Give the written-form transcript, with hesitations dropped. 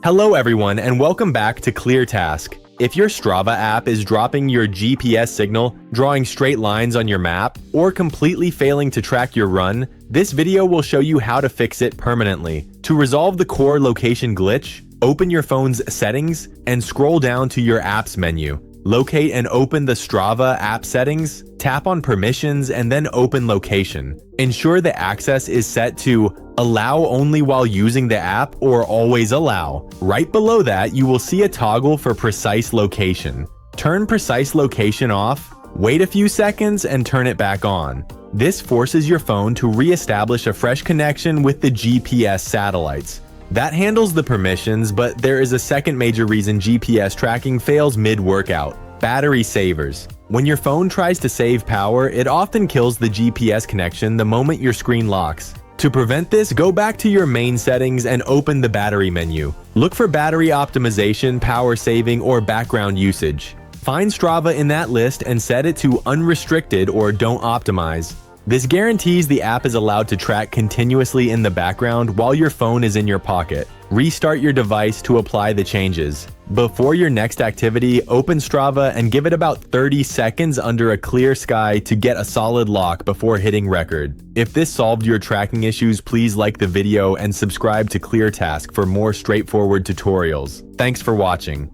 Hello everyone and welcome back to ClearTask. If your Strava app is dropping your GPS signal, drawing straight lines on your map, or completely failing to track your run, this video will show you how to fix it permanently. To resolve the core location glitch, open your phone's settings and scroll down to your apps menu. Locate and open the Strava app settings, tap on permissions and then open location. Ensure the access is set to allow only while using the app or always allow. Right below that, you will see a toggle for precise location. Turn precise location off, wait a few seconds and turn it back on. This forces your phone to re-establish a fresh connection with the GPS satellites. That handles the permissions, but there is a second major reason GPS tracking fails mid-workout: battery savers. When your phone tries to save power, it often kills the GPS connection the moment your screen locks. To prevent this, go back to your main settings and open the battery menu. Look for battery optimization, power saving, or background usage. Find Strava in that list and set it to unrestricted or don't optimize. This guarantees the app is allowed to track continuously in the background while your phone is in your pocket. Restart your device to apply the changes. Before your next activity, open Strava and give it about 30 seconds under a clear sky to get a solid lock before hitting record. If this solved your tracking issues, please like the video and subscribe to ClearTask for more straightforward tutorials. Thanks for watching.